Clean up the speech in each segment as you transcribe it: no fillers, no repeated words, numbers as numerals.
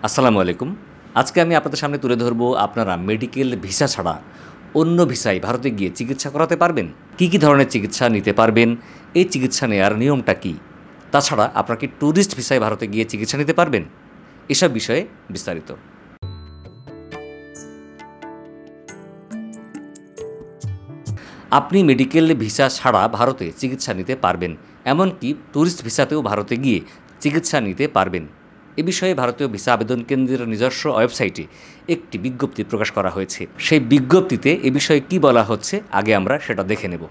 আসসালামু আলাইকুম। আজকে আমি আপনাদের সামনে তুলে ধরব আপনারা মেডিকেল ভিসা ছাড়া অন্য ভিসায় ভারতে গিয়ে চিকিৎসা করাতে পারবেন। কি কি ধরনের চিকিৎসা নিতে পারবেন, এই চিকিৎসা নেওয়ার নিয়মটা কী, তাছাড়া আপনারা কি ট্যুরিস্ট ভিসায় ভারতে গিয়ে চিকিৎসা নিতে পারবেন, এসব বিষয়ে বিস্তারিত। আপনি মেডিকেল ভিসা ছাড়া ভারতে চিকিৎসা নিতে পারবেন, এমনকি ট্যুরিস্ট ভিসাতেও ভারতে গিয়ে চিকিৎসা নিতে পারবেন। এ বিষয়ে ভারতীয় ভিসা আবেদন কেন্দ্রের নিজস্ব ওয়েবসাইটে একটি বিজ্ঞপ্তি প্রকাশ করা হয়েছে। সেই বিজ্ঞপ্তিতে এ বিষয়ে কী বলা হচ্ছে আগে আমরা সেটা দেখে নেব।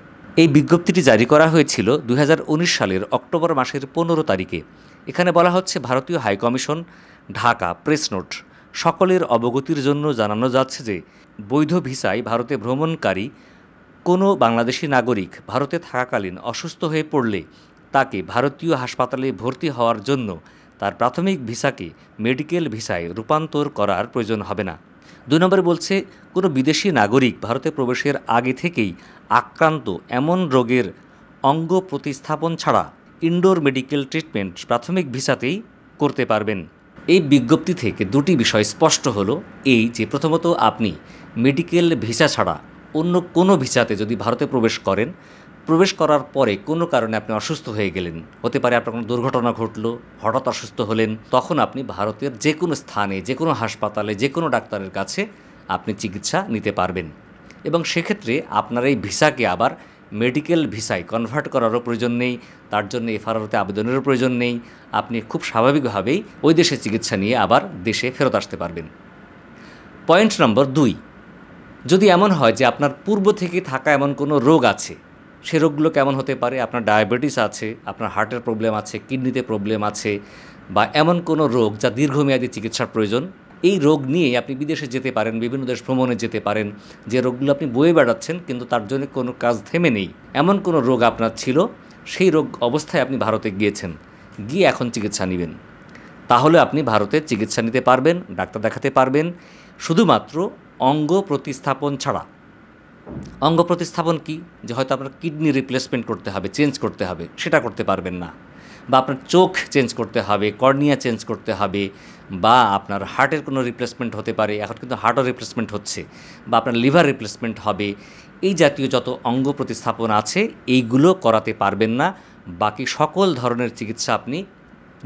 এই বিজ্ঞপ্তিটি জারি করা হয়েছিল 2019 সালের অক্টোবর মাসের 15 তারিখে। এখানে বলা হচ্ছে, ভারতীয় হাইকমিশন, ঢাকা, প্রেস নোট। সকলের অবগতির জন্য জানানো যাচ্ছে যে বৈধ ভিসায় ভারতে ভ্রমণকারী কোনো বাংলাদেশি নাগরিক ভারতে থাকাকালীন অসুস্থ হয়ে পড়লে তাকে ভারতীয় হাসপাতালে ভর্তি হওয়ার জন্য তার প্রাথমিক ভিসাকে মেডিকেল ভিসায় রূপান্তর করার প্রয়োজন হবে না। 2 নম্বরে বলছে, কোনো বিদেশি নাগরিক ভারতে প্রবেশের আগে থেকেই আক্রান্ত এমন রোগের অঙ্গ প্রতিস্থাপন ছাড়া ইনডোর মেডিকেল ট্রিটমেন্ট প্রাথমিক ভিসাতেই করতে পারবেন। এই বিজ্ঞপ্তি থেকে দুটি বিষয় স্পষ্ট হলো, এই যে প্রথমত আপনি মেডিকেল ভিসা ছাড়া অন্য কোনো ভিসাতে যদি ভারতে প্রবেশ করেন, প্রবেশ করার পরে কোনো কারণে আপনি অসুস্থ হয়ে গেলেন, হতে পারে আপনার কোনো দুর্ঘটনা ঘটলো, হঠাৎ অসুস্থ হলেন, তখন আপনি ভারতের যে কোনো স্থানে, যে কোনো হাসপাতালে, যে কোনো ডাক্তারের কাছে আপনি চিকিৎসা নিতে পারবেন। এবং সেক্ষেত্রে আপনার এই ভিসাকে আবার মেডিকেল ভিসায় কনভার্ট করারও প্রয়োজন নেই, তার জন্য এফআরওতে আবেদনেরও প্রয়োজন নেই। আপনি খুব স্বাভাবিকভাবেই ওই দেশে চিকিৎসা নিয়ে আবার দেশে ফেরত আসতে পারবেন। পয়েন্ট নম্বর 2, যদি এমন হয় যে আপনার পূর্ব থেকে থাকা এমন কোনো রোগ আছে, সে রোগগুলো কেমন হতে পারে, আপনার ডায়াবেটিস আছে, আপনার হার্টের প্রবলেম আছে, কিডনিতে প্রবলেম আছে, বা এমন কোনো রোগ যা দীর্ঘমেয়াদী চিকিৎসার প্রয়োজন, এই রোগ নিয়ে আপনি বিদেশে যেতে পারেন, বিভিন্ন দেশ ভ্রমণে যেতে পারেন। যে রোগগুলো আপনি বয়ে বেড়াচ্ছেন কিন্তু তার জন্য কোনো কাজ থেমে নেই, এমন কোনো রোগ আপনার ছিল, সেই রোগ অবস্থায় আপনি ভারতে গিয়েছেন, গিয়ে এখন চিকিৎসা নেবেন, তাহলে আপনি ভারতে চিকিৎসা নিতে পারবেন, ডাক্তার দেখাতে পারবেন, শুধুমাত্র অঙ্গ প্রতিস্থাপন ছাড়া। অঙ্গ প্রতিস্থাপন কি, যে হয়তো আপনার কিডনি রিপ্লেসমেন্ট করতে হবে, চেঞ্জ করতে হবে, সেটা করতে পারবেন না। বা আপনার চোখ চেঞ্জ করতে হবে, কর্নিয়া চেঞ্জ করতে হবে, বা আপনার হার্টের কোনো রিপ্লেসমেন্ট হতে পারে, এখন কিন্তু হার্টও রিপ্লেসমেন্ট হচ্ছে, বা আপনার লিভার রিপ্লেসমেন্ট হবে, এই জাতীয় যত অঙ্গ প্রতিস্থাপন আছে এইগুলো করাতে পারবেন না। বাকি সকল ধরনের চিকিৎসা আপনি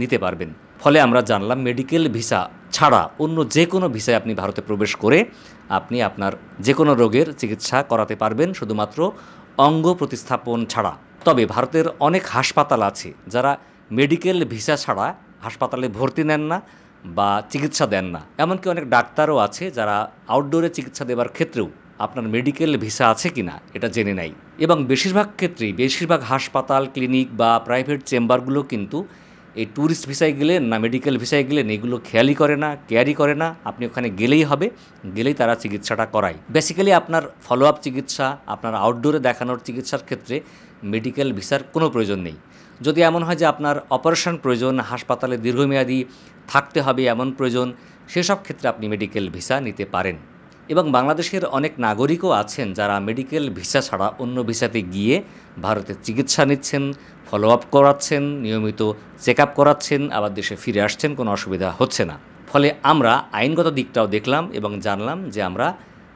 নিতে পারবেন। ফলে আমরা জানলাম মেডিকেল ভিসা ছাড়া অন্য যে কোনো ভিসায় আপনি ভারতে প্রবেশ করে আপনি আপনার যে কোনো রোগের চিকিৎসা করাতে পারবেন, শুধুমাত্র অঙ্গ প্রতিস্থাপন ছাড়া। তবে ভারতের অনেক হাসপাতাল আছে যারা মেডিকেল ভিসা ছাড়া হাসপাতালে ভর্তি নেন না বা চিকিৎসা দেন না। এমনকি অনেক ডাক্তারও আছে যারা আউটডোরে চিকিৎসা দেওয়ার ক্ষেত্রেও আপনার মেডিকেল ভিসা আছে কি না এটা জেনে নেয়। এবং বেশিরভাগ ক্ষেত্রেই বেশিরভাগ হাসপাতাল, ক্লিনিক বা প্রাইভেট চেম্বারগুলো কিন্তু এই ট্যুরিস্ট ভিসায় গেলেন না মেডিকেল ভিসায় গেলেন এগুলো খেয়ালই করে না, কেয়ারই করে না। আপনি ওখানে গেলেই হবে, গেলেই তারা চিকিৎসাটা করায়। বেসিক্যালি আপনার ফলো আপ চিকিৎসা, আপনার আউটডোরে দেখানোর চিকিৎসার ক্ষেত্রে মেডিকেল ভিসার কোনো প্রয়োজন নেই। যদি এমন হয় যে আপনার অপারেশন প্রয়োজন, হাসপাতালে দীর্ঘমেয়াদী থাকতে হবে এমন প্রয়োজন, সেসব ক্ষেত্রে আপনি মেডিকেল ভিসা নিতে পারেন। এবং বাংলাদেশের অনেক নাগরিকও আছেন যারা মেডিকেল ভিসা ছাড়া অন্য ভিসাতে গিয়ে ভারতে চিকিৎসা নিচ্ছেন, ফলো আপ করাচ্ছেন, নিয়মিত চেক আপ করাচ্ছেন, আবার দেশে ফিরে আসছেন, কোনো অসুবিধা হচ্ছে না। ফলে আমরা আইনগত দিকটাও দেখলাম এবং জানলাম যে আমরা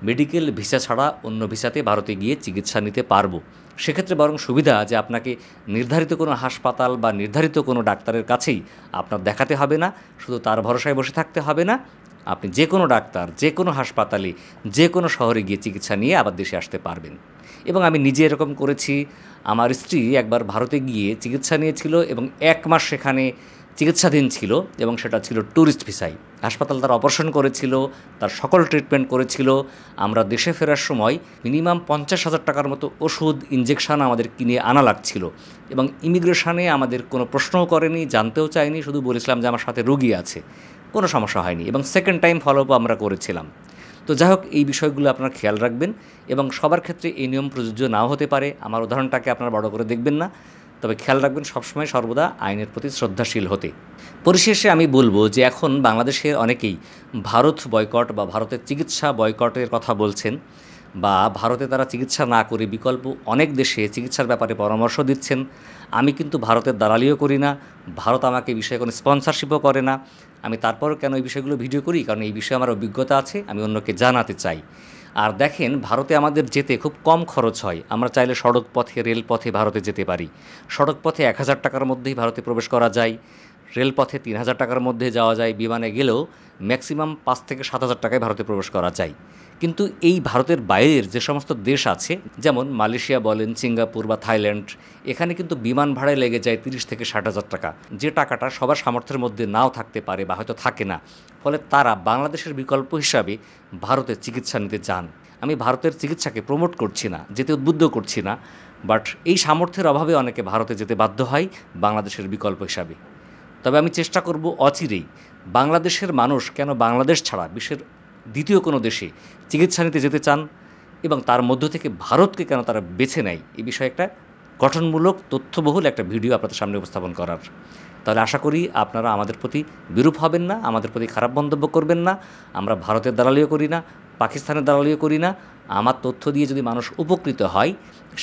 মেডিকেল ভিসা ছাড়া অন্য ভিসাতে ভারতে গিয়ে চিকিৎসা নিতে পারবো। সেক্ষেত্রে বরং সুবিধা যে আপনাকে নির্ধারিত কোনো হাসপাতাল বা নির্ধারিত কোনো ডাক্তারের কাছেই আপনার দেখাতে হবে না, শুধু তার ভরসায় বসে থাকতে হবে না। আপনি যে কোনো ডাক্তার, যে কোনো হাসপাতালে, যে কোনো শহরে গিয়ে চিকিৎসা নিয়ে আবার দেশে আসতে পারবেন। এবং আমি নিজে এরকম করেছি। আমার স্ত্রী একবার ভারতে গিয়ে চিকিৎসা নিয়েছিল এবং 1 মাস সেখানে চিকিৎসাধীন ছিল, এবং সেটা ছিল ট্যুরিস্ট ভিসায়। হাসপাতাল তার অপারেশন করেছিল, তার সকল ট্রিটমেন্ট করেছিল। আমরা দেশে ফেরার সময় মিনিমাম 50,000 টাকার মতো ওষুধ, ইনজেকশন আমাদের কিনে আনা লাগছিল। এবং ইমিগ্রেশনে আমাদের কোনো প্রশ্নও করেনি, জানতেও চায়নি, শুধু বলেছিলাম যে আমার সাথে রোগী আছে, কোনো সমস্যা হয়নি। এবং সেকেন্ড টাইম ফলো আপ আমরা করেছিলাম। তো যাই হোক, এই বিষয়গুলো আপনারা খেয়াল রাখবেন। এবং সবার ক্ষেত্রে এই নিয়ম প্রযোজ্য নাও হতে পারে, আমার উদাহরণটাকে আপনারা বড় করে দেখবেন না, তবে খেয়াল রাখবেন সবসময় সর্বদা আইনের প্রতি শ্রদ্ধাশীল হতে। পরিশেষে আমি বলবো যে এখন বাংলাদেশের অনেকেই ভারত বয়কট বা ভারতের চিকিৎসা বয়কটের কথা বলছেন। বা ভারতে তারা চিকিৎসা না করে বিকল্প অনেক দেশে চিকিৎসার ব্যাপারে পরামর্শ দিচ্ছেন। আমি কিন্তু ভারতের দালালিও করি না, ভারত আমাকে এই বিষয়ে কোনো স্পন্সরশিপও করে না। আমি তারপরও কেন এই বিষয়গুলো ভিডিও করি, কারণ এই বিষয়ে আমার অভিজ্ঞতা আছে, আমি অন্যকে জানাতে চাই। আর দেখেন, ভারতে আমাদের যেতে খুব কম খরচ হয়। আমরা চাইলে সড়ক পথে, রেলপথে ভারতে যেতে পারি। সড়ক পথে ১,০০০ টাকার মধ্যেই ভারতে প্রবেশ করা যায়, রেলপথে ৩,০০০ টাকার মধ্যে যাওয়া যায়, বিমানে গেলেও ম্যাক্সিমাম ৫ থেকে ৭,০০০ টাকায় ভারতে প্রবেশ করা যায়। কিন্তু এই ভারতের বাইরের যে সমস্ত দেশ আছে, যেমন মালয়েশিয়া বলেন, সিঙ্গাপুর বা থাইল্যান্ড, এখানে কিন্তু বিমান ভাড়ায় লেগে যায় ৩০ থেকে ৬০,০০০ টাকা, যে টাকাটা সবার সামর্থ্যের মধ্যে নাও থাকতে পারে বা হয়তো থাকে না। ফলে তারা বাংলাদেশের বিকল্প হিসাবে ভারতে চিকিৎসা নিতে যান। আমি ভারতের চিকিৎসাকে প্রমোট করছি না, যেতে উদ্বুদ্ধ করছি না, বাট এই সামর্থ্যের অভাবে অনেকে ভারতে যেতে বাধ্য হয় বাংলাদেশের বিকল্প হিসাবে। তবে আমি চেষ্টা করব অচিরেই বাংলাদেশের মানুষ কেন বাংলাদেশ ছাড়া বিশ্বের দ্বিতীয় কোনো দেশে চিকিৎসা নিতে যেতে চান এবং তার মধ্য থেকে ভারতকে কেন তারা বেছে নেয়, এই বিষয়ে একটা গঠনমূলক তথ্যবহুল একটা ভিডিও আপনাদের সামনে উপস্থাপন করার। তাহলে আশা করি আপনারা আমাদের প্রতি বিরূপ হবেন না, আমাদের প্রতি খারাপ মন্তব্য করবেন না। আমরা ভারতের দালালিও করি না, পাকিস্তানের দালালিও করি না। আমার তথ্য দিয়ে যদি মানুষ উপকৃত হয়,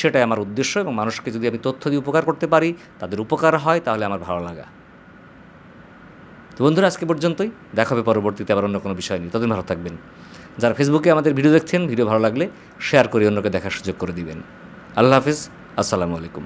সেটাই আমার উদ্দেশ্য, এবং মানুষকে যদি আমি তথ্য দিয়ে উপকার করতে পারি, তাদের উপকার হয়, তাহলে আমার ভালো লাগা। তো বন্ধুরা, আজকে পর্যন্তই, দেখা হবে পরবর্তীতে আবার অন্য কোনো বিষয় নিয়ে। ততদিন ভালো থাকবেন। যারা ফেসবুকে আমাদের ভিডিও দেখছেন, ভিডিও ভালো লাগলে শেয়ার করে অন্যকে দেখার সুযোগ করে দিবেন। আল্লাহ হাফিজ, আসসালামু আলাইকুম।